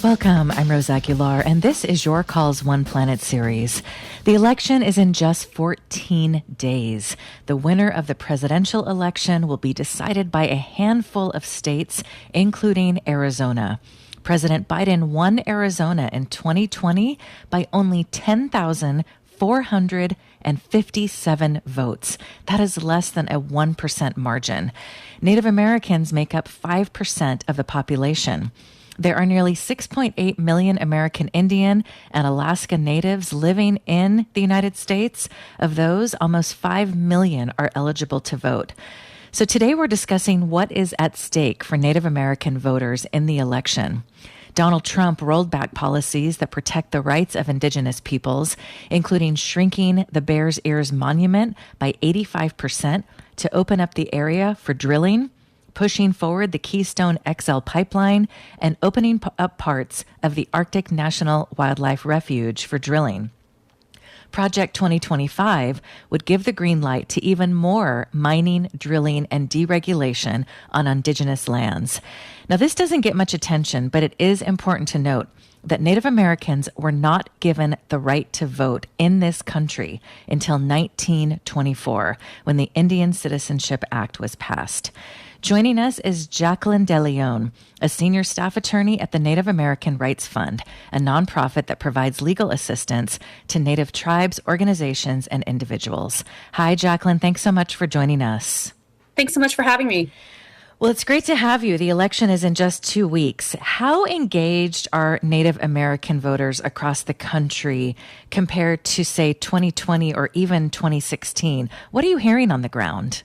Welcome, I'm Rose Aguilar, and this is Your Calls One Planet series. The election is in just 14 days. The winner of the presidential election will be decided by a handful of states, including Arizona. President Biden won Arizona in 2020 by only 10,457 votes. That is less than a 1% margin. Native Americans make up 5% of the population. There are nearly 6.8 million American Indian and Alaska Natives living in the United States. Of those, almost 5 million are eligible to vote. So today we're discussing what is at stake for Native American voters in the election. Donald Trump rolled back policies that protect the rights of Indigenous peoples, including shrinking the Bears Ears Monument by 85% to open up the area for drilling, pushing forward the Keystone XL pipeline, and opening up parts of the Arctic National Wildlife Refuge for drilling. Project 2025 would give the green light to even more mining, drilling, and deregulation on Indigenous lands. Now, this doesn't get much attention, but it is important to note that Native Americans were not given the right to vote in this country until 1924, when the Indian Citizenship Act was passed. Joining us is Jacqueline De León, a senior staff attorney at the Native American Rights Fund, a nonprofit that provides legal assistance to Native tribes, organizations, and individuals. Hi, Jacqueline. Thanks so much for joining us. Thanks so much for having me. Well, it's great to have you. The election is in just 2 weeks. How engaged are Native American voters across the country compared to, say, 2020 or even 2016? What are you hearing on the ground?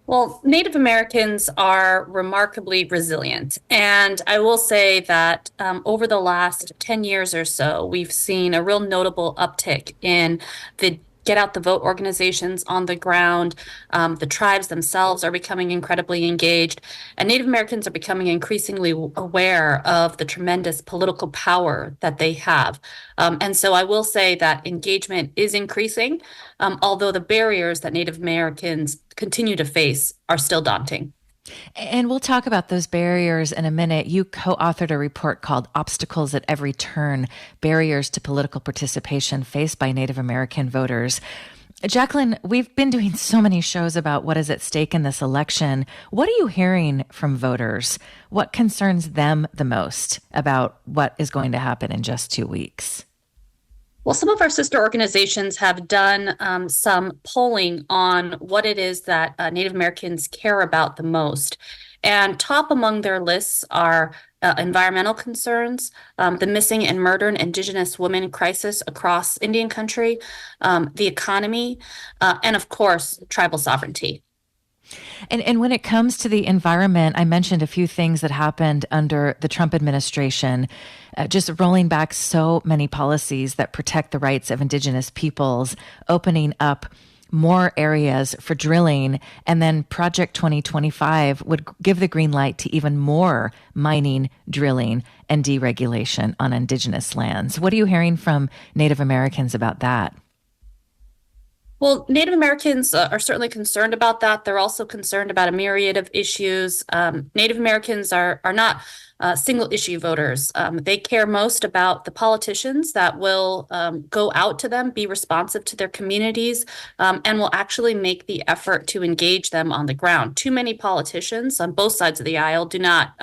Well, Native Americans are remarkably resilient. And I will say that over the last 10 years or so, we've seen a real notable uptick in the get out the vote organizations on the ground. The tribes themselves are becoming incredibly engaged, and Native Americans are becoming increasingly aware of the tremendous political power that they have. And so I will say that engagement is increasing, although the barriers that Native Americans continue to face are still daunting. And we'll talk about those barriers in a minute. You co-authored a report called Obstacles at Every Turn, Barriers to Political Participation Faced by Native American Voters. Jacqueline, we've been doing so many shows about what is at stake in this election. What are you hearing from voters? What concerns them the most about what is going to happen in just 2 weeks? Well, some of our sister organizations have done some polling on what it is that Native Americans care about the most. And top among their lists are environmental concerns, the missing and murdered Indigenous women crisis across Indian country, the economy, and of course, tribal sovereignty. And when it comes to the environment, I mentioned a few things that happened under the Trump administration, just rolling back so many policies that protect the rights of Indigenous peoples, opening up more areas for drilling, and then Project 2025 would give the green light to even more mining, drilling, and deregulation on Indigenous lands. What are you hearing from Native Americans about that? Well, Native Americans are certainly concerned about that. They're also concerned about a myriad of issues. Native Americans are not single issue voters. They care most about the politicians that will go out to them, be responsive to their communities, and will actually make the effort to engage them on the ground. Too many politicians on both sides of the aisle do not,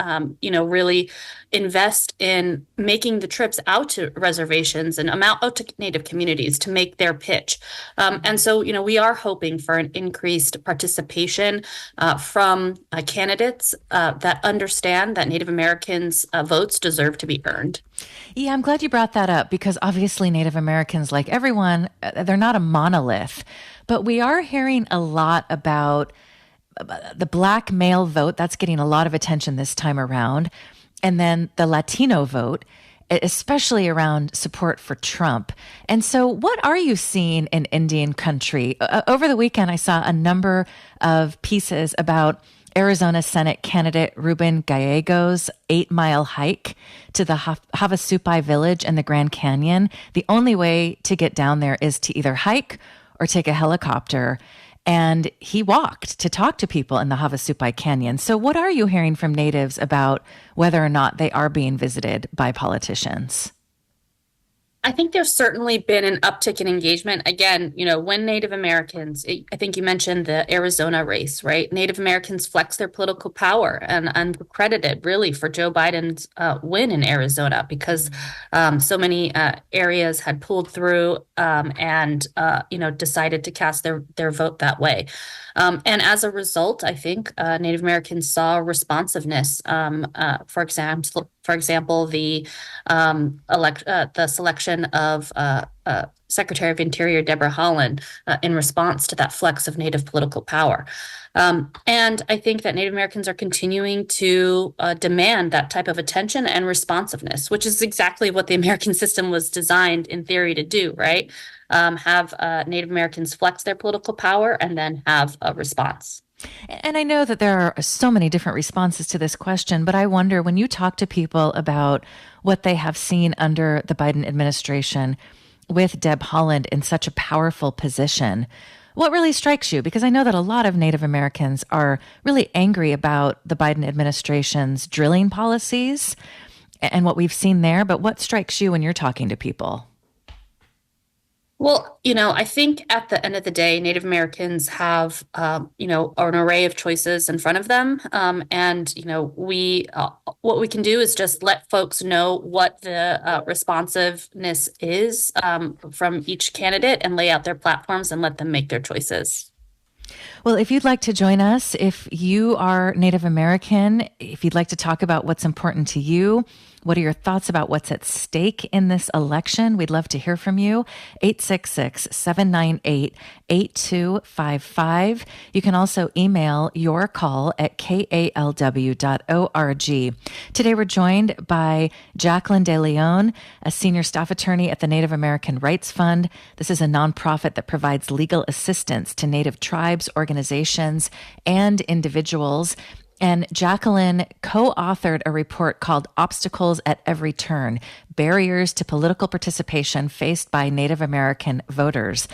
really invest in making the trips out to reservations and out to Native communities to make their pitch. And so, we are hoping for an increased participation from candidates that understand that Native Americans' votes deserve to be earned. Yeah, I'm glad you brought that up because obviously Native Americans, like everyone, they're not a monolith. But we are hearing a lot about the Black male vote. That's getting a lot of attention this time around. And then the Latino vote, especially around support for Trump. And so what are you seeing in Indian country? Over the weekend, I saw a number of pieces about Arizona Senate candidate Ruben Gallego's 8-mile hike to the Havasupai village in the Grand Canyon. The only way to get down there is to either hike or take a helicopter. And he walked to talk to people in the Havasupai Canyon. So, what are you hearing from natives about whether or not they are being visited by politicians? I think there's certainly been an uptick in engagement. Again, when Native Americans, I think you mentioned the Arizona race, right? Native Americans flex their political power and were credited really for Joe Biden's win in Arizona because so many areas had pulled through and decided to cast their vote that way. And as a result, I think Native Americans saw responsiveness. For example, the selection of Secretary of Interior Deborah Haaland in response to that flex of Native political power. And I think that Native Americans are continuing to demand that type of attention and responsiveness, which is exactly what the American system was designed in theory to do, right? Have Native Americans flex their political power and then have a response. And I know that there are so many different responses to this question, but I wonder when you talk to people about what they have seen under the Biden administration with Deb Haaland in such a powerful position, what really strikes you? Because I know that a lot of Native Americans are really angry about the Biden administration's drilling policies and what we've seen there. But what strikes you when you're talking to people? Well, I think at the end of the day, Native Americans have, an array of choices in front of them. What we can do is just let folks know what the responsiveness is from each candidate and lay out their platforms and let them make their choices. Well, if you'd like to join us, if you are Native American, if you'd like to talk about what's important to you, what are your thoughts about what's at stake in this election? We'd love to hear from you. 866-798-8255. You can also email your call at kalw.org. Today we're joined by Jacqueline De León, a senior staff attorney at the Native American Rights Fund. This is a nonprofit that provides legal assistance to Native tribes, organizations, and individuals. And Jacqueline co-authored a report called Obstacles at Every Turn: Barriers to Political Participation Faced by Native American Voters.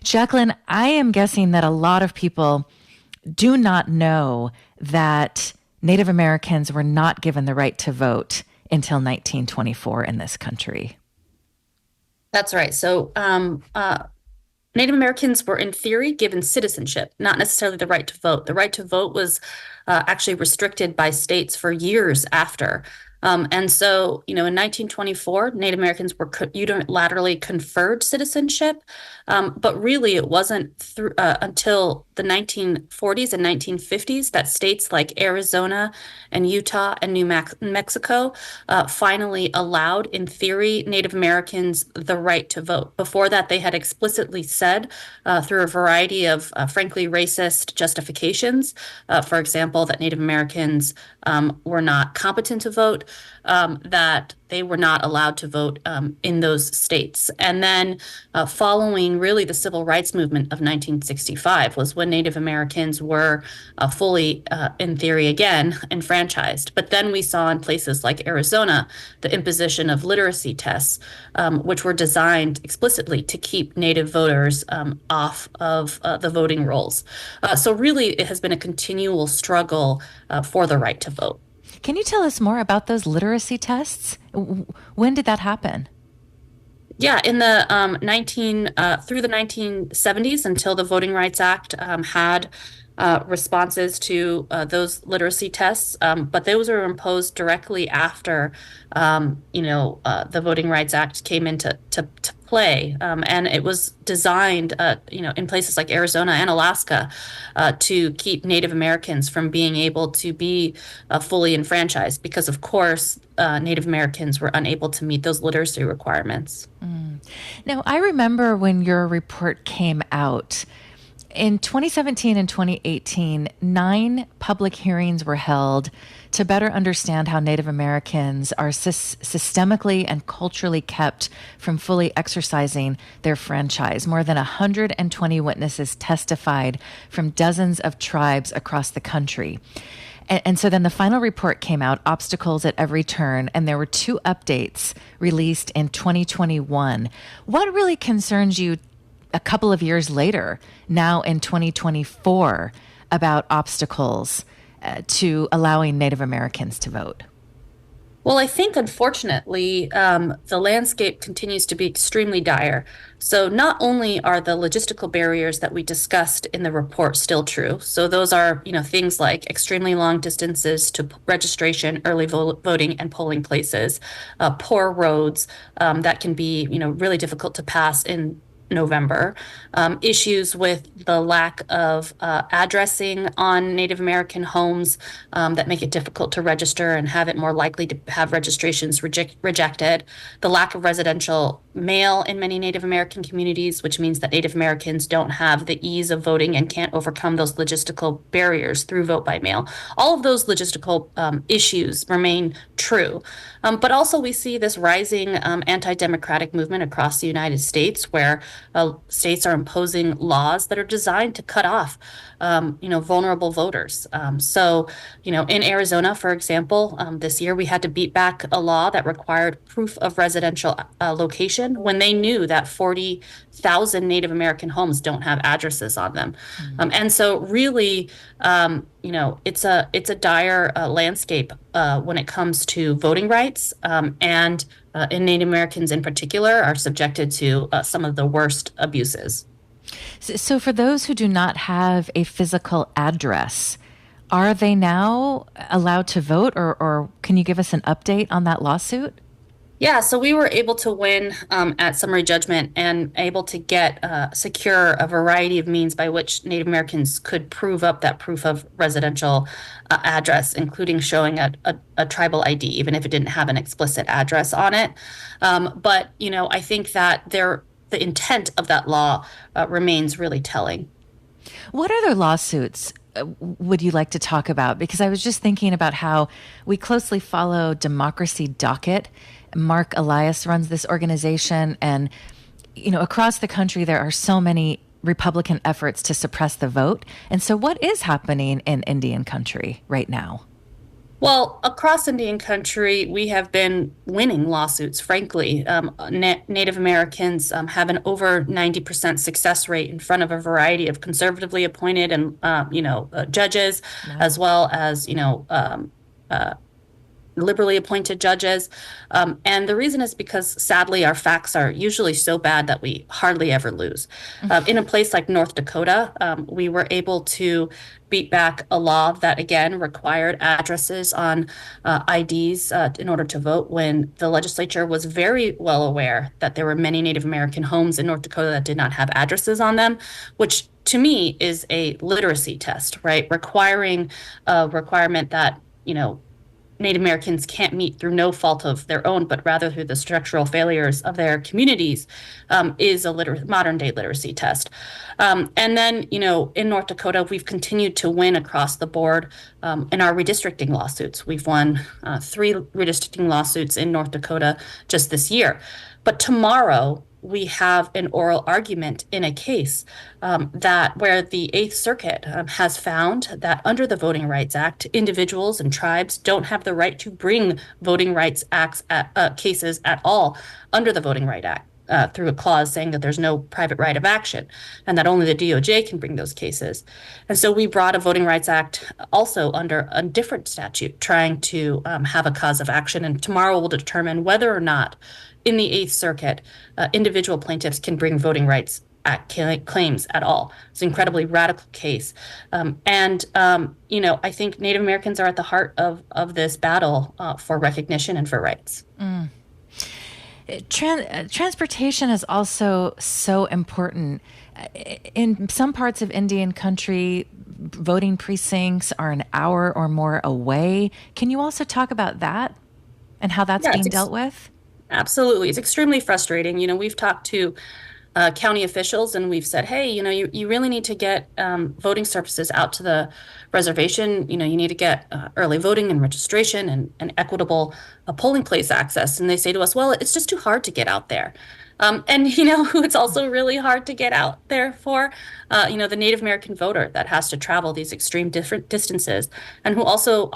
Jacqueline, I am guessing that a lot of people do not know that Native Americans were not given the right to vote until 1924 in this country. That's right. So, Native Americans were, in theory, given citizenship, not necessarily the right to vote. The right to vote was actually restricted by states for years after. And so, in 1924, Native Americans were unilaterally conferred citizenship, but really it wasn't until the 1940s and 1950s that states like Arizona and Utah and New Mexico finally allowed, in theory, Native Americans the right to vote. Before that, they had explicitly said through a variety of, frankly, racist justifications, for example, that Native Americans were not competent to vote, that they were not allowed to vote in those states. And then following really the civil rights movement of 1965 was when Native Americans were fully, in theory again, enfranchised. But then we saw in places like Arizona the imposition of literacy tests, which were designed explicitly to keep Native voters off of the voting rolls. So really it has been a continual struggle for the right to vote. Can you tell us more about those literacy tests? When did that happen? Yeah, in the through the 1970s until the Voting Rights Act had responses to those literacy tests, but those were imposed directly after the Voting Rights Act came into to play, and it was designed in places like Arizona and Alaska to keep Native Americans from being able to be fully enfranchised because, of course, Native Americans were unable to meet those literacy requirements. Now, I remember when your report came out, In 2017 and 2018, 9 public hearings were held to better understand how Native Americans are systemically and culturally kept from fully exercising their franchise. More than 120 witnesses testified from dozens of tribes across the country. And so then the final report came out, Obstacles at Every Turn, and there were 2 updates released in 2021. What really concerns you a couple of years later, now in 2024, about obstacles to allowing Native Americans to vote? Well, I think unfortunately, the landscape continues to be extremely dire. So, not only are the logistical barriers that we discussed in the report still true, so those are, things like extremely long distances to registration, early voting, and polling places, poor roads that can be, really difficult to pass in November, issues with the lack of addressing on Native American homes that make it difficult to register and have it more likely to have registrations rejected, the lack of residential mail in many Native American communities, which means that Native Americans don't have the ease of voting and can't overcome those logistical barriers through vote by mail. All of those logistical issues remain true. But also, we see this rising anti-democratic movement across the United States where states are imposing laws that are designed to cut off, vulnerable voters. In Arizona, for example, this year we had to beat back a law that required proof of residential location when they knew that 40,000 Native American homes don't have addresses on them. And so really, it's a dire landscape when it comes to voting rights, and Native Americans in particular are subjected to some of the worst abuses. So, for those who do not have a physical address, are they now allowed to vote, or can you give us an update on that lawsuit? Yeah, so we were able to win at summary judgment and able to get secure a variety of means by which Native Americans could prove up that proof of residential address, including showing a tribal ID, even if it didn't have an explicit address on it. But I think that the intent of that law remains really telling. What other lawsuits would you like to talk about? Because I was just thinking about how we closely follow Democracy Docket. Mark Elias runs this organization, and across the country there are so many Republican efforts to suppress the vote. And so what is happening in Indian country right now? Well, across Indian country, we have been winning lawsuits, frankly. Native Americans have an over 90% success rate in front of a variety of conservatively appointed and, judges, as well as, liberally appointed judges. And the reason is because, sadly, our facts are usually so bad that we hardly ever lose. In a place like North Dakota, we were able to beat back a law that, again, required addresses on IDs in order to vote, when the legislature was very well aware that there were many Native American homes in North Dakota that did not have addresses on them, which to me is a literacy test, right? Requiring a requirement that, Native Americans can't meet through no fault of their own, but rather through the structural failures of their communities, is a modern day literacy test. And then, in North Dakota, we've continued to win across the board in our redistricting lawsuits. We've won 3 redistricting lawsuits in North Dakota just this year. But tomorrow, we have an oral argument in a case that where the Eighth Circuit has found that under the Voting Rights Act, individuals and tribes don't have the right to bring voting rights acts cases at all under the Voting Rights Act. Through a clause saying that there's no private right of action and that only the DOJ can bring those cases. And so we brought a Voting Rights Act also under a different statute trying to have a cause of action. And tomorrow we'll determine whether or not in the Eighth Circuit, individual plaintiffs can bring Voting Rights Act claims at all. It's an incredibly radical case. I think Native Americans are at the heart of this battle for recognition and for rights. Transportation is also so important. In some parts of Indian country, voting precincts are an hour or more away. Can you also talk about that and how that's being dealt with? Absolutely. It's extremely frustrating. We've talked to county officials, and we've said, hey, you really need to get voting services out to the reservation. You need to get early voting and registration and equitable polling place access. And they say to us, well, it's just too hard to get out there. And who it's also really hard to get out there for, the Native American voter that has to travel these extreme different distances, and who also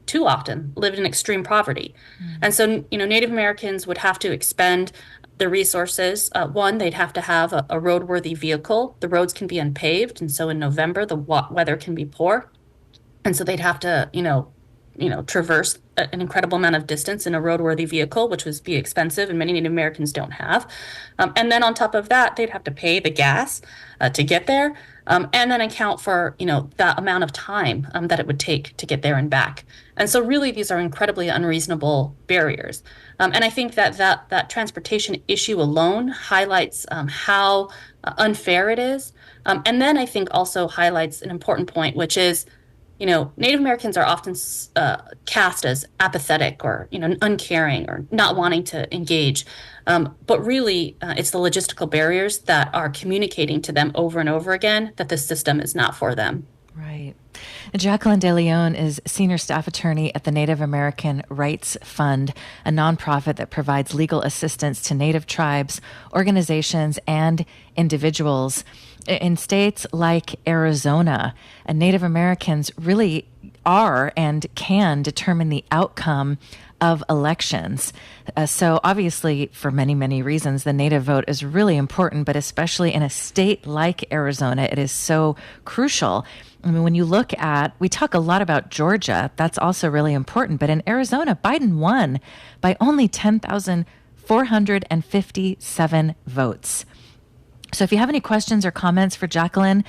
too often live in extreme poverty. And so, Native Americans would have to expend the resources. One, they'd have to have a roadworthy vehicle. The roads can be unpaved, and so in November the weather can be poor, and so they'd have to, traverse an incredible amount of distance in a roadworthy vehicle, which would be expensive, and many Native Americans don't have. And then on top of that, they'd have to pay the gas to get there, and then account for, that amount of time that it would take to get there and back. And so really, these are incredibly unreasonable barriers. And I think that transportation issue alone highlights how unfair it is. And then I think also highlights an important point, which is, Native Americans are often cast as apathetic or, uncaring or not wanting to engage. But really, it's the logistical barriers that are communicating to them over and over again that the system is not for them. Right. Jacqueline De León is Senior Staff Attorney at the Native American Rights Fund, a nonprofit that provides legal assistance to Native tribes, organizations, and individuals. In states like Arizona, Native Americans really are and can determine the outcome of elections. So obviously, for many, many reasons, the Native vote is really important, but especially in a state like Arizona, it is so crucial. I mean, when you look at, we talk a lot about Georgia, that's also really important, but in Arizona, Biden won by only 10,457 votes. So if you have any questions or comments for Jacqueline,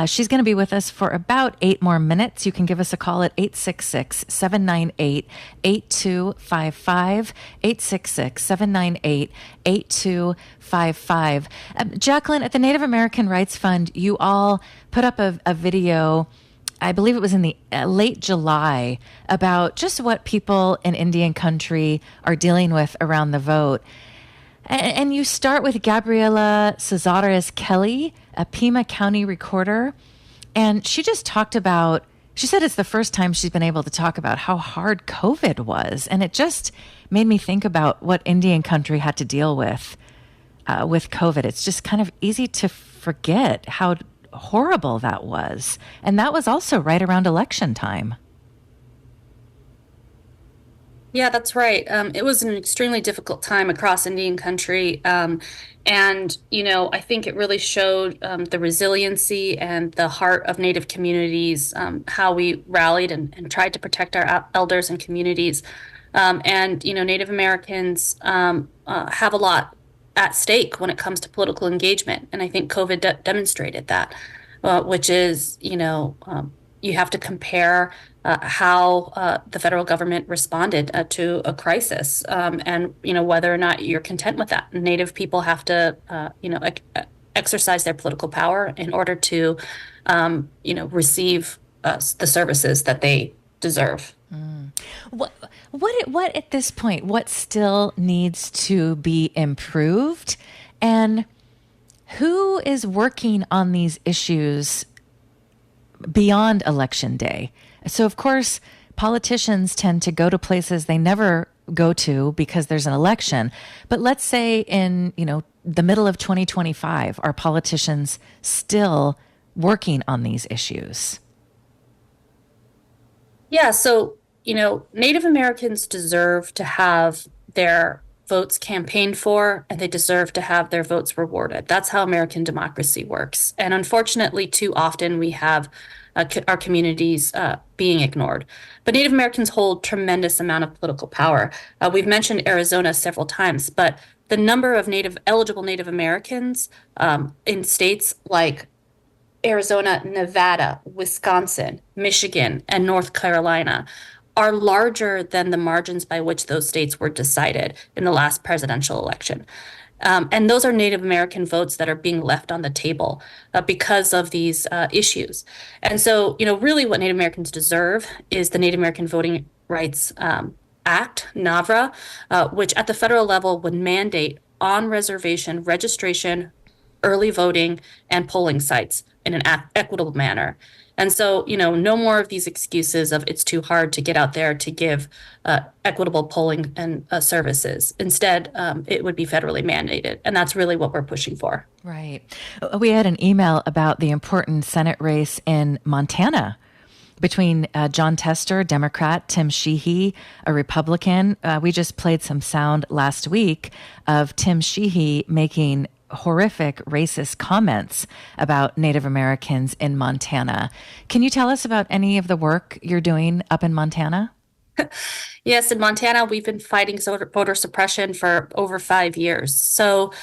she's going to be with us for about 8 more minutes. You can give us a call at 866-798-8255, 866-798-8255. Jacqueline, at the Native American Rights Fund, you all put up a video, I believe it was in the late July, about just what people in Indian country are dealing with around the vote. And you start with Gabriela Cesares Kelly, a Pima County recorder. And she just talked about, she said it's the first time she's been able to talk about how hard COVID was. And it just made me think about what Indian country had to deal with COVID. It's just kind of easy to forget how horrible that was. And that was also right around election time. Yeah, that's right. It was an extremely difficult time across Indian country. And, I think it really showed the resiliency and the heart of Native communities, how we rallied and tried to protect our elders and communities. And, Native Americans have a lot at stake when it comes to political engagement. And I think COVID demonstrated that, which is, you have to compare how the federal government responded to a crisis, and whether or not you're content with that. Native people have to exercise their political power in order to receive the services that they deserve. What at this point, what still needs to be improved, and who is working on these issues beyond Election Day? So, of course, politicians tend to go to places they never go to because there's an election. But let's say in, the middle of 2025, are politicians still working on these issues? Yeah, so, Native Americans deserve to have their votes campaigned for, and they deserve to have their votes rewarded. That's how American democracy works. And unfortunately, too often we have our communities being ignored. But Native Americans hold tremendous amount of political power. We've mentioned Arizona several times, but the number of eligible Native Americans in states like Arizona, Nevada, Wisconsin, Michigan, and North Carolina are larger than the margins by which those states were decided in the last presidential election. And those are Native American votes that are being left on the table because of these issues. And so, really what Native Americans deserve is the Native American Voting Rights Act, NAVRA, which at the federal level would mandate on reservation registration, early voting and polling sites in an equitable manner. And so, no more of these excuses of it's too hard to get out there to give equitable polling and services. Instead, it would be federally mandated. And that's really what we're pushing for. Right. We had an email about the important Senate race in Montana between John Tester, Democrat, Tim Sheehy, a Republican. We just played some sound last week of Tim Sheehy making horrific racist comments about Native Americans in Montana. Can you tell us about any of the work you're doing up in Montana? Yes, in Montana, we've been fighting voter suppression for over 5 years. So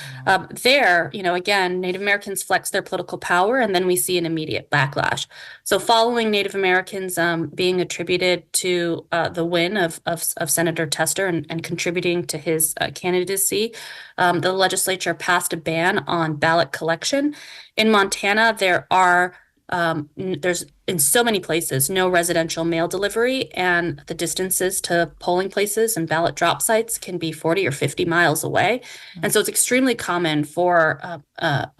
there, again, Native Americans flex their political power, and then we see an immediate backlash. So following Native Americans being attributed to the win of Senator Tester and contributing to his candidacy, the legislature passed a ban on ballot collection. In Montana, there's in so many places no residential mail delivery, and the distances to polling places and ballot drop sites can be 40 or 50 miles away. And so it's extremely common for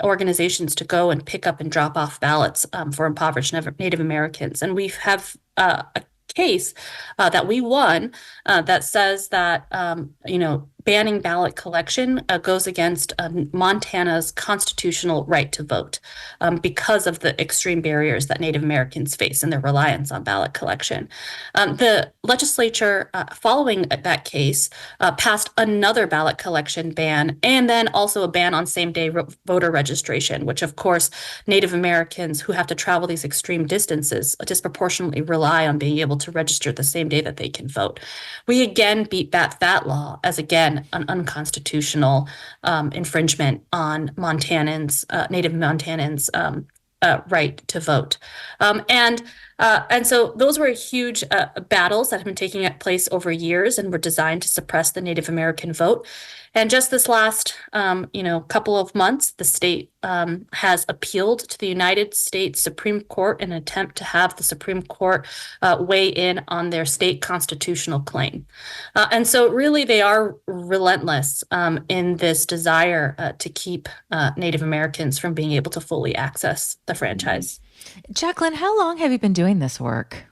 organizations to go and pick up and drop off ballots for impoverished Native Americans. And we have a case that we won that says that banning ballot collection goes against Montana's constitutional right to vote because of the extreme barriers that Native Americans face and their reliance on ballot collection. The legislature, following that case, passed another ballot collection ban, and then also a ban on same-day voter registration, which, of course, Native Americans who have to travel these extreme distances disproportionately rely on being able to register the same day that they can vote. We again beat that law as, again, an unconstitutional infringement on Native Montanans' right to vote. And so those were huge battles that have been taking place over years and were designed to suppress the Native American vote. And just this last, couple of months, the state has appealed to the United States Supreme Court in an attempt to have the Supreme Court weigh in on their state constitutional claim. And so really they are relentless in this desire to keep Native Americans from being able to fully access the franchise. Jacqueline, how long have you been doing this work?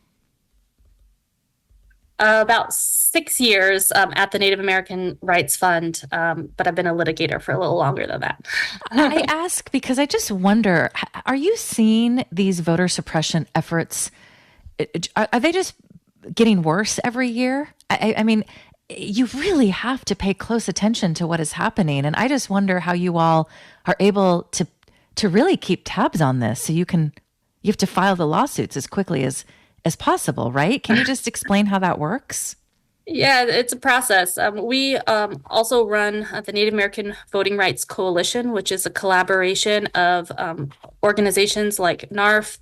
About 6 years at the Native American Rights Fund, but I've been a litigator for a little longer than that. I ask because I just wonder, are you seeing these voter suppression efforts, are they just getting worse every year? I mean, you really have to pay close attention to what is happening. And I just wonder how you all are able to really keep tabs on this so you have to file the lawsuits as quickly as possible, right? Can you just explain how that works? Yeah, it's a process. We also run the Native American Voting Rights Coalition, which is a collaboration of organizations like NARF,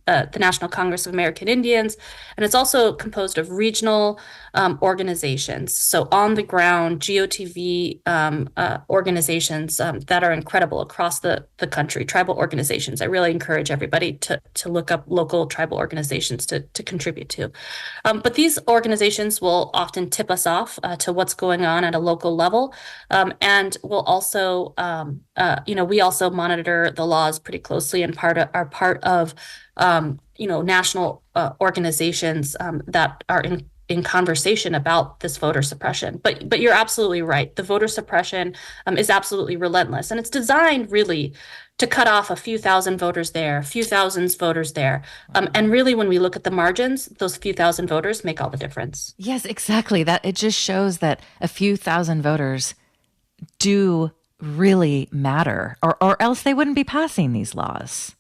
the National Congress of American Indians, and it's also composed of regional organizations. So on the ground, GOTV organizations that are incredible across the country, tribal organizations. I really encourage everybody to look up local tribal organizations to contribute to. But these organizations will often tip us off to what's going on at a local level. And we'll also, we also monitor the laws pretty closely and are part of national organizations that are in conversation about this voter suppression. But you're absolutely right. The voter suppression is absolutely relentless, and it's designed really to cut off a few thousand voters there, a few thousands voters there. And really, when we look at the margins, those few thousand voters make all the difference. Yes, exactly. That it just shows that a few thousand voters do really matter, or else they wouldn't be passing these laws.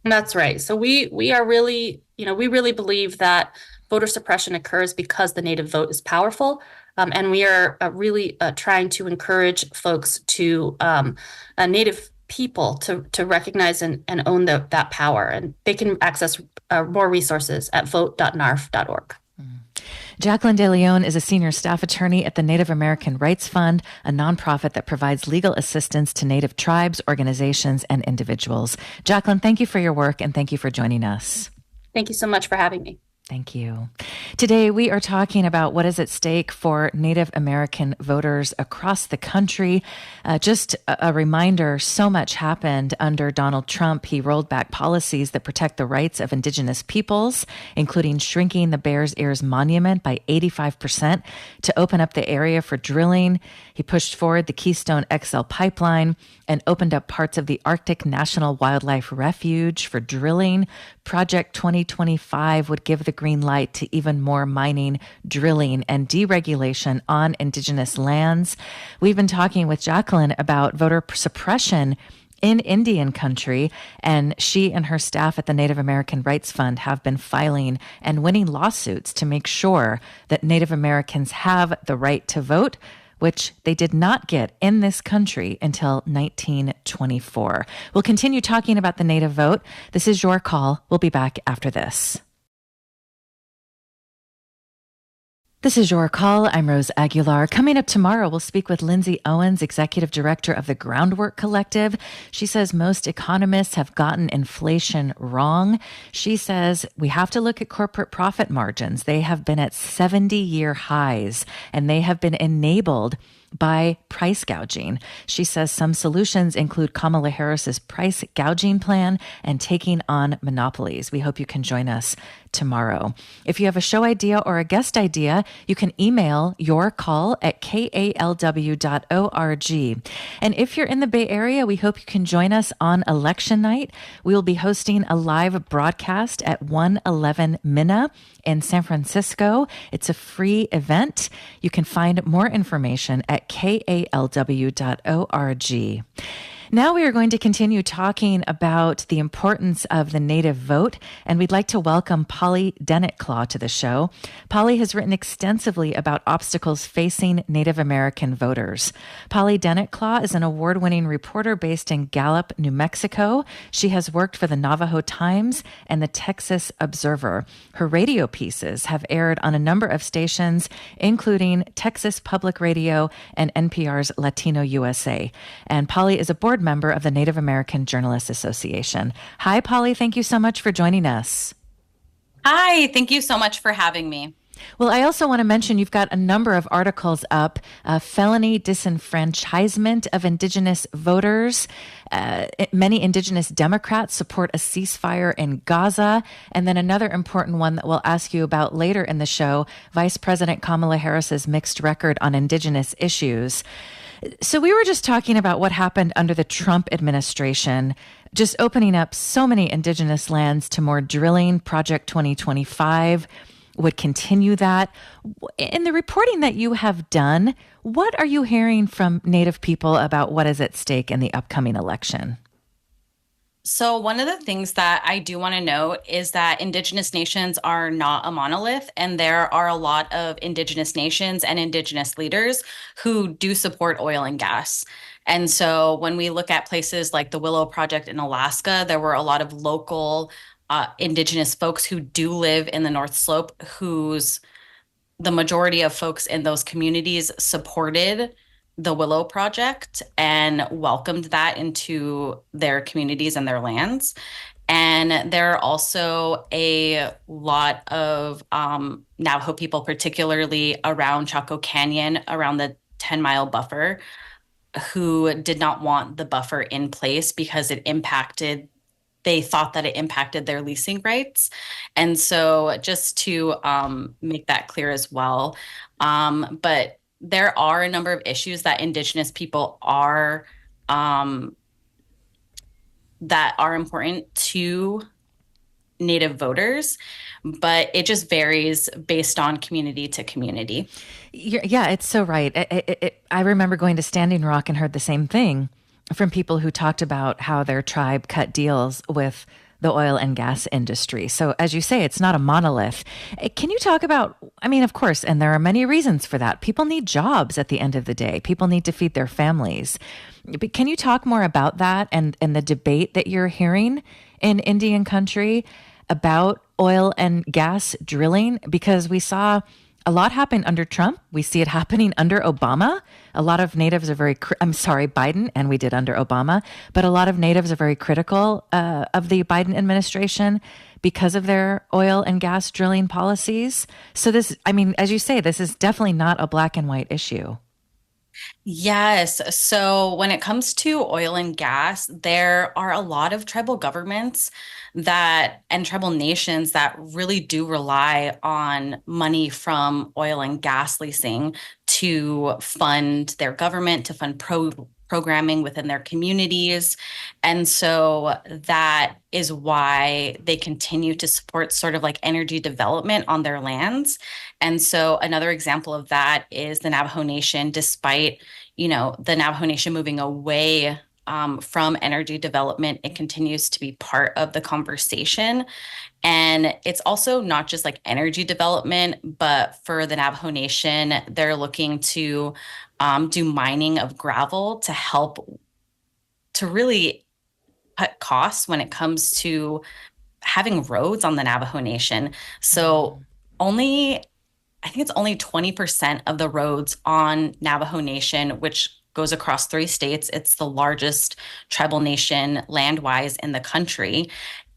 That's right. So we are really, we really believe that voter suppression occurs because the Native vote is powerful. And we are really trying to encourage folks to Native people to recognize and own that power. And they can access more resources at vote.narf.org. Jacqueline De León is a senior staff attorney at the Native American Rights Fund, a nonprofit that provides legal assistance to Native tribes, organizations, and individuals. Jacqueline, thank you for your work and thank you for joining us. Thank you so much for having me. Thank you. Today, we are talking about what is at stake for Native American voters across the country. Just a reminder, so much happened under Donald Trump. He rolled back policies that protect the rights of Indigenous peoples, including shrinking the Bears Ears Monument by 85% to open up the area for drilling. He pushed forward the Keystone XL pipeline and opened up parts of the Arctic National Wildlife Refuge for drilling. Project 2025 would give the green light to even more mining, drilling, and deregulation on Indigenous lands. We've been talking with Jacqueline about voter suppression in Indian country, and she and her staff at the Native American Rights Fund have been filing and winning lawsuits to make sure that Native Americans have the right to vote, which they did not get in this country until 1924. We'll continue talking about the Native vote. This is Your Call. We'll be back after this. This is Your Call. I'm Rose Aguilar. Coming up tomorrow, we'll speak with Lindsay Owens, Executive Director of the Groundwork Collective. She says most economists have gotten inflation wrong. She says we have to look at corporate profit margins. They have been at 70-year highs, and they have been enabled by price gouging. She says some solutions include Kamala Harris's price gouging plan and taking on monopolies. We hope you can join us tomorrow. If you have a show idea or a guest idea, you can email your call at kalw.org. And if you're in the Bay Area, we hope you can join us on election night. We will be hosting a live broadcast at 111 Minna in San Francisco. It's a free event. You can find more information at kalw.org. Now we are going to continue talking about the importance of the Native vote, and we'd like to welcome Pauly Denetclaw to the show. Pauly has written extensively about obstacles facing Native American voters. Pauly Denetclaw is an award-winning reporter based in Gallup, New Mexico. She has worked for the Navajo Times and the Texas Observer. Her radio pieces have aired on a number of stations, including Texas Public Radio and NPR's Latino USA. And Pauly is a board member of the Native American Journalists Association. Hi, Pauly. Thank you so much for joining us. Hi. Thank you so much for having me. Well, I also want to mention you've got a number of articles up, felony disenfranchisement of Indigenous voters. Many Indigenous Democrats support a ceasefire in Gaza. And then another important one that we'll ask you about later in the show, Vice President Kamala Harris's mixed record on Indigenous issues. So we were just talking about what happened under the Trump administration, just opening up so many Indigenous lands to more drilling. Project 2025 would continue that. In the reporting that you have done, what are you hearing from Native people about what is at stake in the upcoming election? So one of the things that I do want to note is that Indigenous nations are not a monolith, and there are a lot of Indigenous nations and Indigenous leaders who do support oil and gas. And so when we look at places like the Willow Project in Alaska, there were a lot of local Indigenous folks who do live in the North Slope, whose the majority of folks in those communities supported the Willow Project and welcomed that into their communities and their lands. And there are also a lot of Navajo people, particularly around Chaco Canyon, around the 10-mile buffer, who did not want the buffer in place because they thought that it impacted their leasing rights. And so just to make that clear as well. But there are a number of issues that Indigenous people are that are important to Native voters, but it just varies based on community to community. Yeah, it's so right. I remember going to Standing Rock and heard the same thing from people who talked about how their tribe cut deals with the oil and gas industry. So as you say, it's not a monolith. Can you talk about, I mean, of course, and there are many reasons for that. People need jobs at the end of the day. People need to feed their families. But can you talk more about that and the debate that you're hearing in Indian country about oil and gas drilling? Because we saw a lot happened under Trump. We see it happening under Obama. A lot of natives are I'm sorry, Biden, and we did under Obama, but a lot of natives are very critical of the Biden administration because of their oil and gas drilling policies. So this, I mean, as you say, this is definitely not a black and white issue. Yes. So when it comes to oil and gas, there are a lot of tribal governments and tribal nations that really do rely on money from oil and gas leasing to fund their government, to fund programming within their communities. And so that is why they continue to support sort of like energy development on their lands. And so another example of that is the Navajo Nation, despite the Navajo Nation moving away from energy development, it continues to be part of the conversation. And it's also not just like energy development, but for the Navajo Nation, they're looking to do mining of gravel to help to really cut costs when it comes to having roads on the Navajo Nation. So only I think it's only 20% of the roads on Navajo Nation, which goes across 3 states. It's the largest tribal nation land-wise in the country.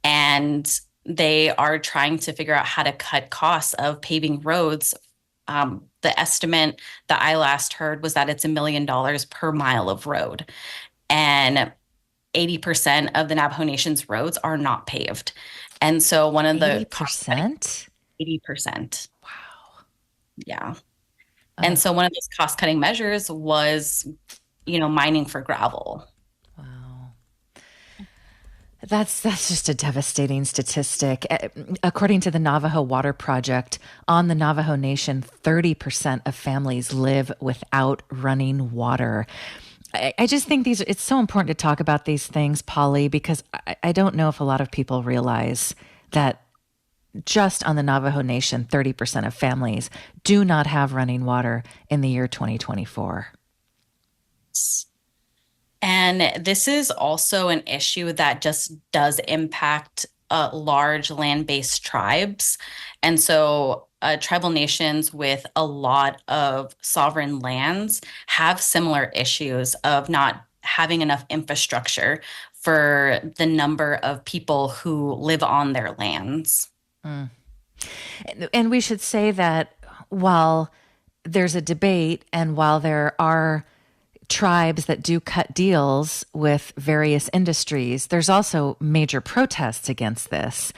And they are trying to figure out how to cut costs of paving roads. The estimate that I last heard was that it's $1 million per mile of road. And 80% of the Navajo Nation's roads are not paved. And so one of the 80%? 80%. Wow. Yeah. And so one of those cost cutting measures was, mining for gravel. Wow. That's just a devastating statistic. According to the Navajo Water Project, on the Navajo Nation, 30% of families live without running water. I just think it's so important to talk about these things, Pauly, because I don't know if a lot of people realize that just on the Navajo Nation, 30% of families do not have running water in the year 2024. And this is also an issue that just does impact large land-based tribes. And so tribal nations with a lot of sovereign lands have similar issues of not having enough infrastructure for the number of people who live on their lands. Mm. And we should say that while there's a debate and while there are tribes that do cut deals with various industries, there's also major protests against this.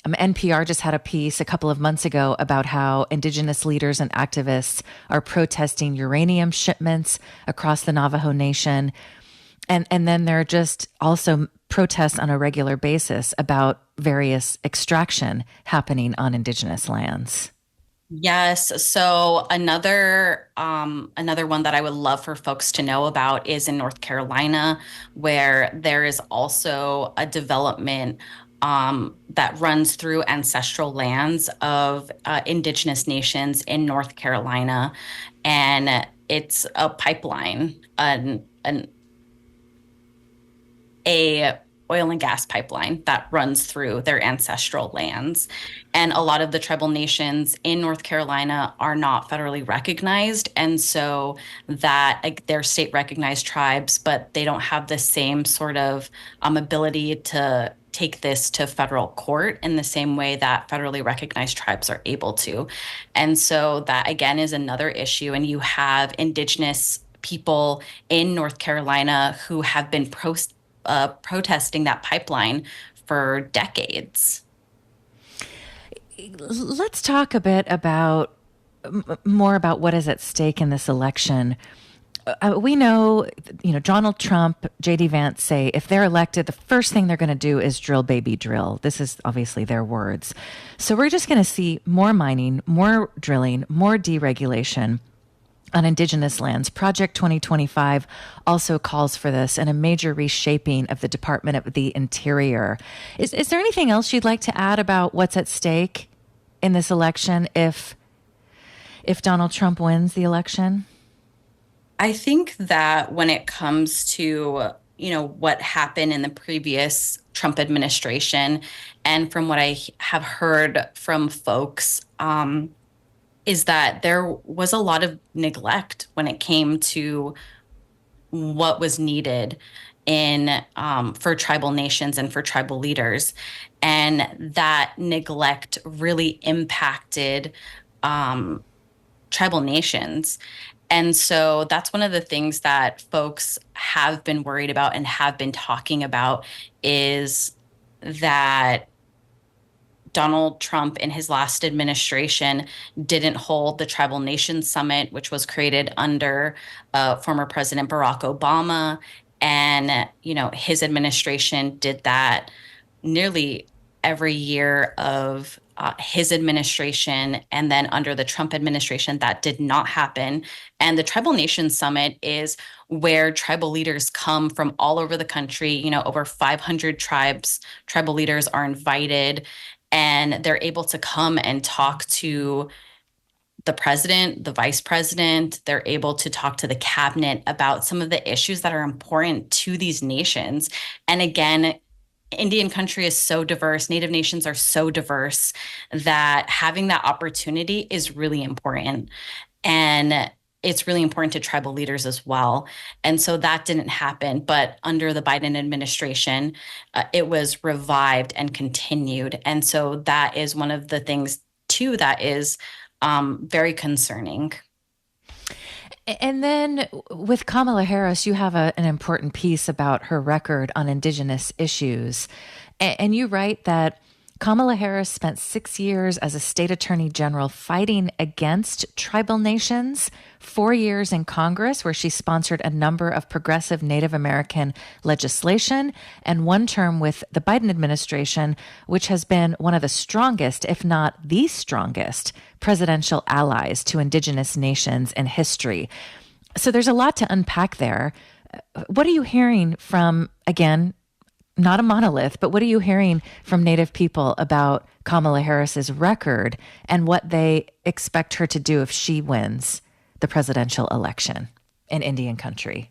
NPR just had a piece a couple of months ago about how Indigenous leaders and activists are protesting uranium shipments across the Navajo Nation. And then there are just also protests on a regular basis about various extraction happening on Indigenous lands. Yes. So another one that I would love for folks to know about is in North Carolina, where there is also a development that runs through ancestral lands of Indigenous nations in North Carolina, and it's a pipeline, a oil and gas pipeline that runs through their ancestral lands. And a lot of the tribal nations in North Carolina are not federally recognized. And so that they're state recognized tribes, but they don't have the same sort of ability to take this to federal court in the same way that federally recognized tribes are able to. And so that again is another issue. And you have Indigenous people in North Carolina who have been protesting that pipeline for decades. Let's talk a bit about more about what is at stake in this election. We know, Donald Trump, J.D. Vance say if they're elected, the first thing they're going to do is drill, baby, drill. This is obviously their words. So we're just going to see more mining, more drilling, more deregulation on Indigenous lands. Project 2025 also calls for this and a major reshaping of the Department of the Interior. Is there anything else you'd like to add about what's at stake in this election if Donald Trump wins the election? I think that when it comes to, what happened in the previous Trump administration, and from what I have heard from folks, is that there was a lot of neglect when it came to what was needed in for tribal nations and for tribal leaders, and that neglect really impacted um, tribal nations. And so that's one of the things that folks have been worried about and have been talking about is that Donald Trump in his last administration didn't hold the Tribal Nations Summit, which was created under former President Barack Obama. And, his administration did that nearly every year of his administration. And then under the Trump administration, that did not happen. And the Tribal Nations Summit is where tribal leaders come from all over the country. Over 500 tribal leaders are invited, and they're able to come and talk to the president, the vice president. They're able to talk to the cabinet about some of the issues that are important to these nations. And again, Indian country is so diverse, Native nations are so diverse that having that opportunity is really important. And it's really important to tribal leaders as well. And so that didn't happen. But under the Biden administration, it was revived and continued. And so that is one of the things, too, that is very concerning. And then with Kamala Harris, you have an important piece about her record on Indigenous issues. And you write that Kamala Harris spent 6 years as a state attorney general fighting against tribal nations, 4 years in Congress, where she sponsored a number of progressive Native American legislation, and 1 term with the Biden administration, which has been one of the strongest, if not the strongest, presidential allies to Indigenous nations in history. So there's a lot to unpack there. What are you hearing from, again, not a monolith, but what are you hearing from Native people about Kamala Harris's record and what they expect her to do if she wins the presidential election in Indian country?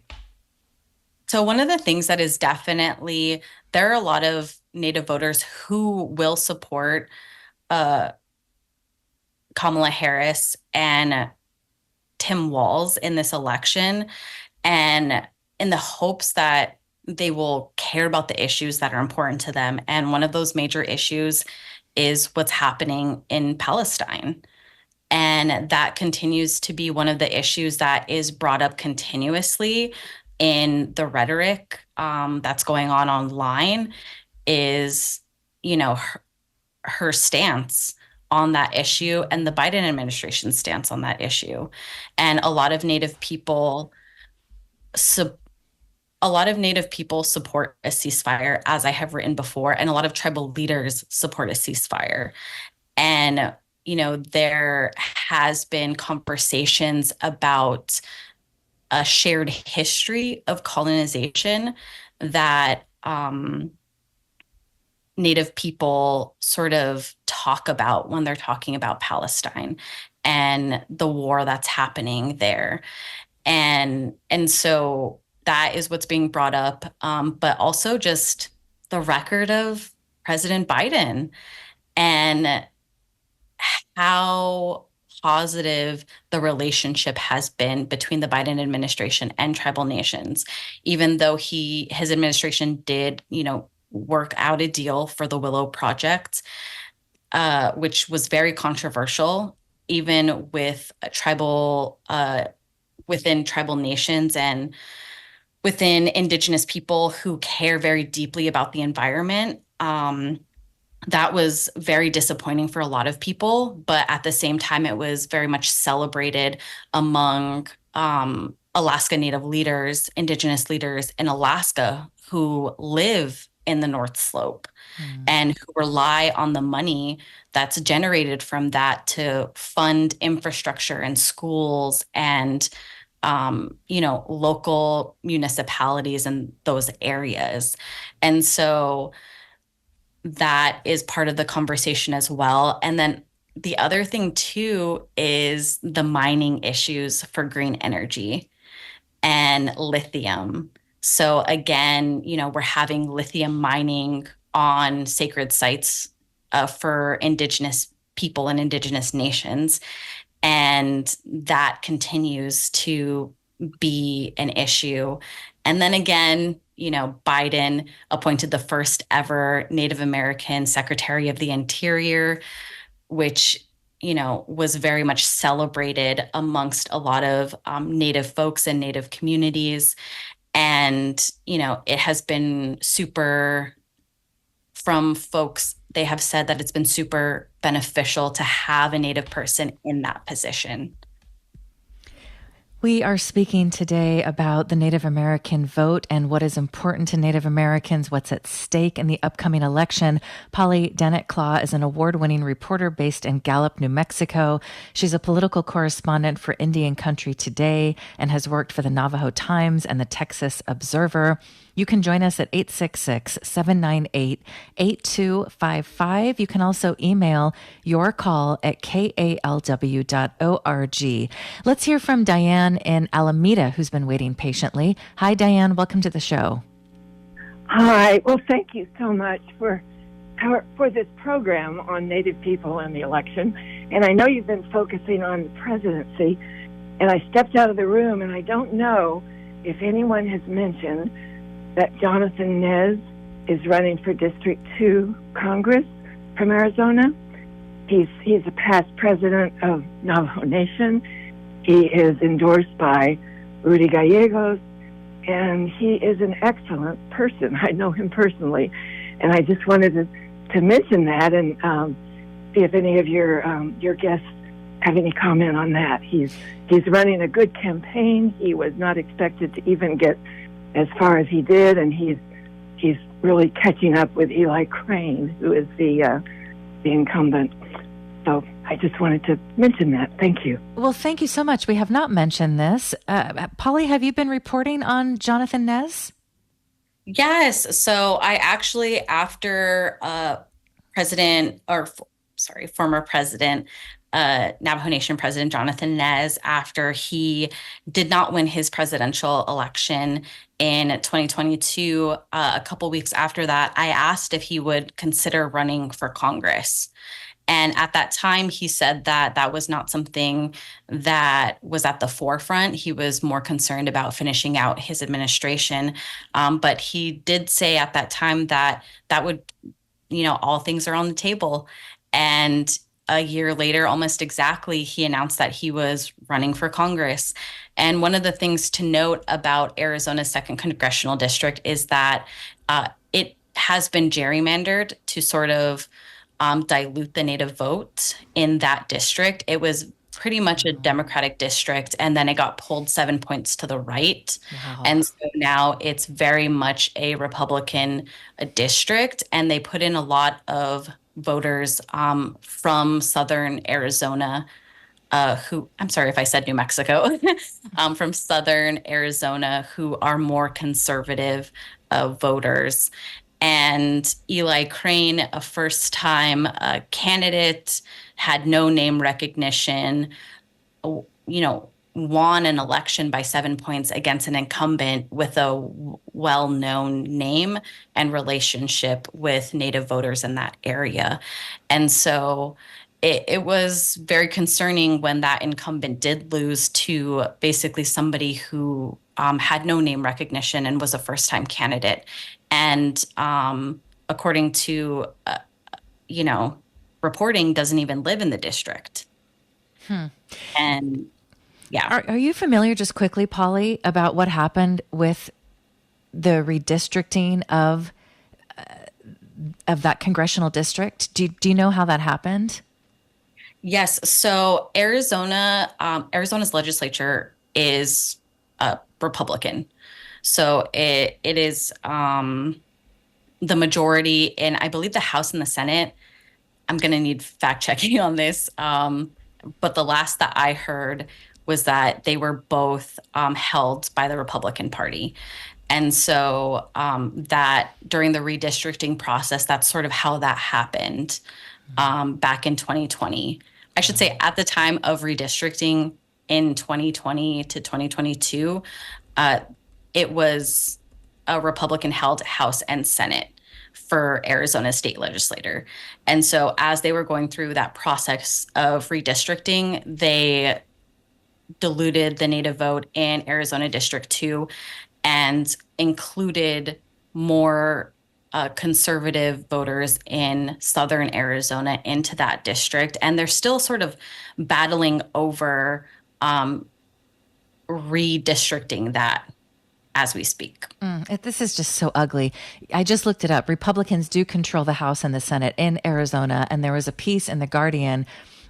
So one of the things that is definitely, there are a lot of Native voters who will support Kamala Harris and Tim Walz in this election, and in the hopes that they will care about the issues that are important to them. And one of those major issues is what's happening in Palestine. And that continues to be one of the issues that is brought up continuously in the rhetoric that's going on online is, her stance on that issue and the Biden administration's stance on that issue. And a lot of Native people support a ceasefire, as I have written before, and a lot of tribal leaders support a ceasefire. And, there has been conversations about a shared history of colonization that Native people sort of talk about when they're talking about Palestine and the war that's happening there. And so that is what's being brought up, but also just the record of President Biden and how positive the relationship has been between the Biden administration and tribal nations, even though his administration did, work out a deal for the Willow Project, which was very controversial, even with within tribal nations and within Indigenous people who care very deeply about the environment. That was very disappointing for a lot of people, but at the same time, it was very much celebrated among Alaska Native leaders, Indigenous leaders in Alaska who live in the North Slope and who rely on the money that's generated from that to fund infrastructure and schools and local municipalities in those areas. And so that is part of the conversation as well. And then the other thing too is the mining issues for green energy and lithium. So again, we're having lithium mining on sacred sites for Indigenous people and Indigenous nations. And that continues to be an issue. And then again, Biden appointed the first ever Native American Secretary of the Interior, which, was very much celebrated amongst a lot of Native folks and Native communities. And, it has been super, from folks, they have said that it's been super beneficial to have a Native person in that position. We are speaking today about the Native American vote and what is important to Native Americans, what's at stake in the upcoming election. Pauly Denetclaw is an award-winning reporter based in Gallup, New Mexico. She's a political correspondent for Indian Country Today and has worked for the Navajo Times and the Texas Observer. You can join us at 866-798-8255. You can also email your call at kalw.org. Let's hear from Diane in Alameda, who's been waiting patiently. Hi, Diane. Welcome to the show. Hi. Well, thank you so much for this program on Native people and the election. And I know you've been focusing on the presidency. And I stepped out of the room, and I don't know if anyone has mentioned that Jonathan Nez is running for District 2 Congress from Arizona. He's a past president of Navajo Nation. He is endorsed by Rudy Gallegos, and he is an excellent person. I know him personally, and I just wanted to mention that and see if any of your guests have any comment on that. He's running a good campaign. He was not expected to even get as far as he did, and he's really catching up with Eli Crane, who is the incumbent. So I just wanted to mention that. Thank you. Well, thank you so much. We have not mentioned this. Pauly, have you been reporting on Jonathan Nez? Yes. So I actually, after former president, Navajo Nation President Jonathan Nez, after he did not win his presidential election in 2022, a couple weeks after that, I asked if he would consider running for Congress. And at that time, he said that that was not something that was at the forefront. He was more concerned about finishing out his administration. But he did say at that time that would, all things are on the table. And a year later, almost exactly, he announced that he was running for Congress. And one of the things to note about Arizona's 2nd Congressional District is that it has been gerrymandered to sort of dilute the Native vote in that district. It was pretty much a Democratic district, and then it got pulled 7 points to the right. Wow. And so now it's very much a Republican district, and they put in a lot of voters from southern Arizona, who, I'm sorry if I said New Mexico, from southern Arizona, who are more conservative voters. And Eli Crane, a first-time candidate, had no name recognition, won an election by 7 points against an incumbent with a well-known name and relationship with Native voters in that area. And so it was very concerning when that incumbent did lose to basically somebody who had no name recognition and was a first-time candidate. And according to, reporting, doesn't even live in the district. And yeah. Are you familiar, just quickly, Pauly, about what happened with the redistricting of that congressional district? Do you know how that happened? Yes. So Arizona's legislature is Republican. So it is the majority in, I believe, the House and the Senate. I'm going to need fact checking on this. But the last that I heard was that they were both held by the Republican Party. And so that during the redistricting process, that's sort of how that happened back in 2020. I should say at the time of redistricting in 2020 to 2022, it was a Republican held House and Senate for Arizona state legislator. And so as they were going through that process of redistricting, they diluted the native vote in Arizona District 2 and included more conservative voters in southern Arizona into that district. And they're still sort of battling over redistricting that as we speak. This is just so ugly. I just looked it up. Republicans do control the House and the Senate in Arizona, and there was a piece in The Guardian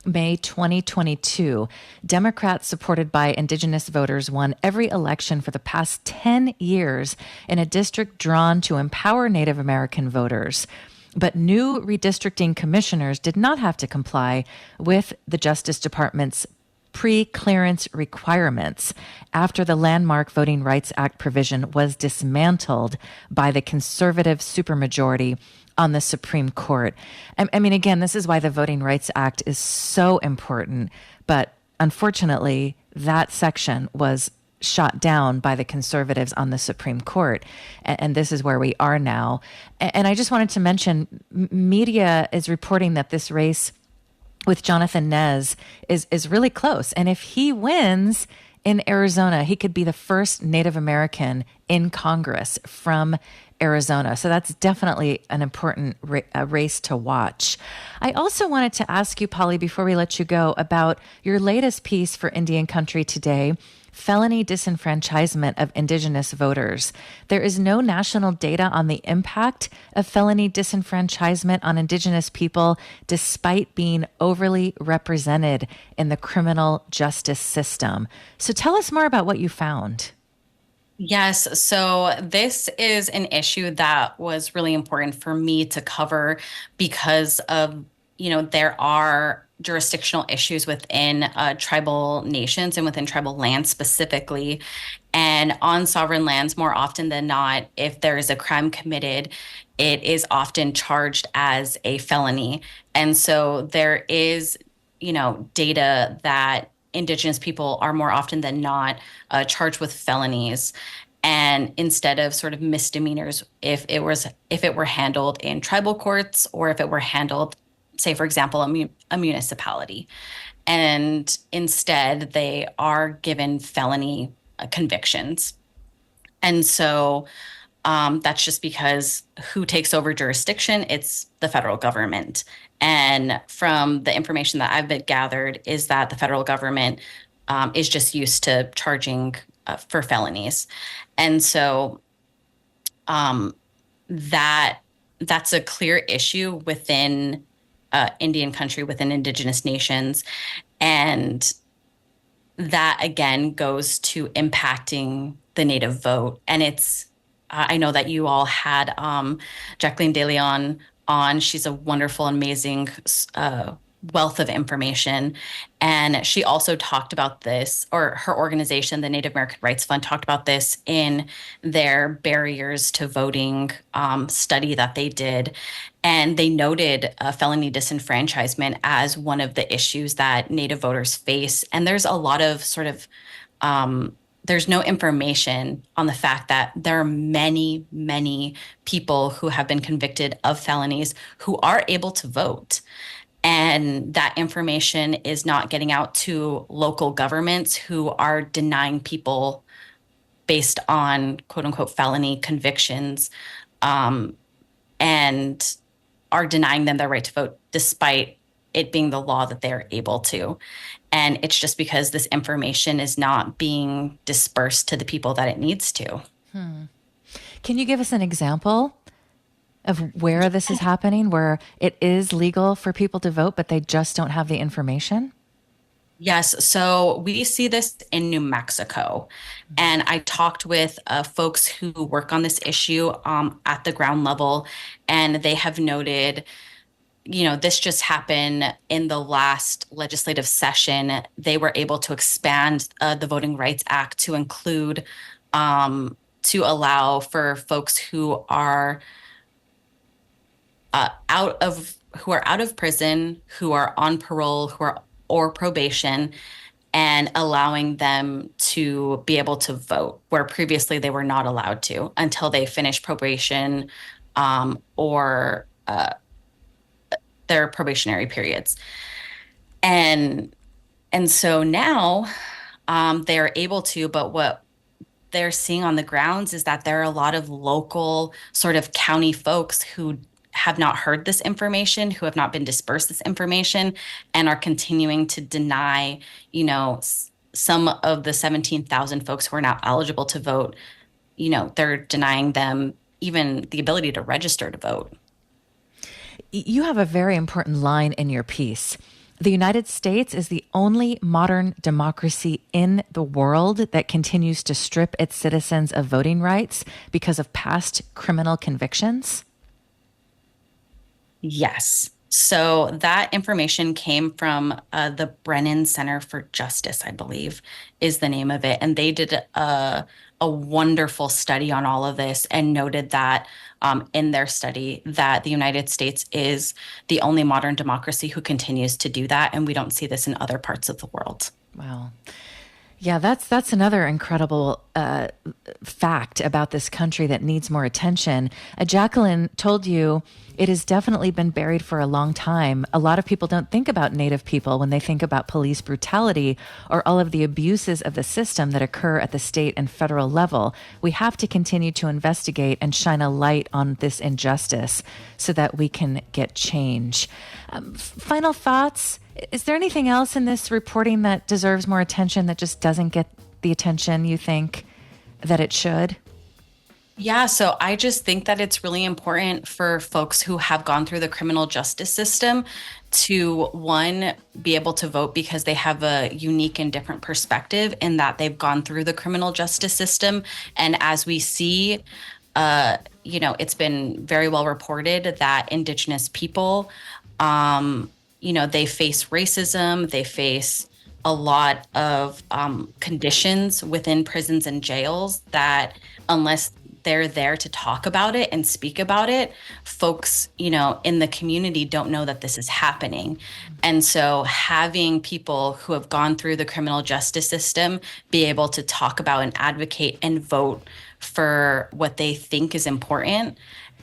May 2022. Democrats supported by Indigenous voters won every election for the past 10 years in a district drawn to empower Native American voters. But new redistricting commissioners did not have to comply with the Justice Department's pre-clearance requirements after the landmark Voting Rights Act provision was dismantled by the conservative supermajority on the Supreme Court. I mean, again, this is why the Voting Rights Act is so important, but unfortunately, that section was shot down by the conservatives on the Supreme Court. And this is where we are now. And I just wanted to mention, media is reporting that this race with Jonathan Nez is really close. And if he wins in Arizona, he could be the first Native American in Congress from Arizona. So that's definitely an important race to watch. I also wanted to ask you, Pauly, before we let you go, about your latest piece for Indian Country Today, Felony Disenfranchisement of Indigenous Voters. There is no national data on the impact of felony disenfranchisement on Indigenous people, despite being overly represented in the criminal justice system. So tell us more about what you found. Yes, so this is an issue that was really important for me to cover because of, there are jurisdictional issues within tribal nations and within tribal lands specifically. And on sovereign lands, more often than not, if there is a crime committed, it is often charged as a felony. And so there is, data that Indigenous people are more often than not charged with felonies, and instead of sort of misdemeanors, if it were handled in tribal courts or if it were handled, say for example, a municipality, and instead they are given felony convictions. And so that's just because who takes over jurisdiction? It's the federal government. And from the information that I've been gathered is that the federal government is just used to charging for felonies. And so that's a clear issue within Indian country, within Indigenous nations. And that again goes to impacting the Native vote. And it's I know that you all had Jacqueline De León on. She's a wonderful, amazing wealth of information. And she also talked about this, or her organization, the Native American Rights Fund, talked about this in their barriers to voting study that they did. And they noted felony disenfranchisement as one of the issues that Native voters face. And there's a lot of sort of there's no information on the fact that there are many, many people who have been convicted of felonies who are able to vote. And that information is not getting out to local governments who are denying people based on quote unquote felony convictions and are denying them their right to vote despite it being the law that they're able to. And it's just because this information is not being dispersed to the people that it needs to. Can you give us an example of where this is happening, where it is legal for people to vote, but they just don't have the information? Yes. So we see this in New Mexico. And I talked with folks who work on this issue at the ground level, and they have noted, this just happened in the last legislative session. They were able to expand the Voting Rights Act to include, to allow for folks who are out of prison, who are on parole, or probation, and allowing them to be able to vote, where previously they were not allowed to until they finished probation or their probationary periods. And so now they're able to, but what they're seeing on the grounds is that there are a lot of local sort of county folks who have not heard this information, who have not been dispersed this information, and are continuing to deny, some of the 17,000 folks who are not eligible to vote, they're denying them even the ability to register to vote. You have a very important line in your piece. The United States is the only modern democracy in the world that continues to strip its citizens of voting rights because of past criminal convictions. Yes. So that information came from the Brennan Center for Justice, I believe, is the name of it. And they did a wonderful study on all of this and noted that in their study that the United States is the only modern democracy who continues to do that. And we don't see this in other parts of the world. Wow. Yeah, that's another incredible fact about this country that needs more attention. Jacqueline told you it has definitely been buried for a long time. A lot of people don't think about Native people when they think about police brutality or all of the abuses of the system that occur at the state and federal level. We have to continue to investigate and shine a light on this injustice so that we can get change. Final thoughts? Is there anything else in this reporting that deserves more attention that just doesn't get the attention you think that it should? Yeah, so I just think that it's really important for folks who have gone through the criminal justice system to, one, be able to vote because they have a unique and different perspective in that they've gone through the criminal justice system. And as we see, it's been very well reported that Indigenous people, they face racism, they face a lot of conditions within prisons and jails that unless they're there to talk about it and speak about it, folks, in the community don't know that this is happening. And so having people who have gone through the criminal justice system be able to talk about and advocate and vote for what they think is important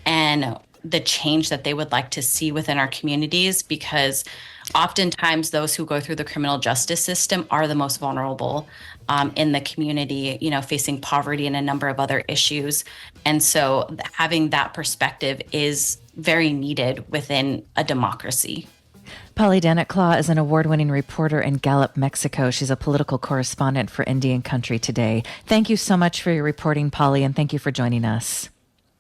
and the change that they would like to see within our communities, because oftentimes those who go through the criminal justice system are the most vulnerable in the community, facing poverty and a number of other issues. And so having that perspective is very needed within a democracy. Pauly Denetclaw is an award-winning reporter in Gallup, Mexico. She's a political correspondent for Indian Country Today. Thank you so much for your reporting, Pauly, and thank you for joining us.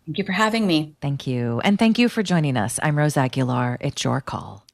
Thank you for having me. Thank you. And thank you for joining us. I'm Rose Aguilar. It's your call.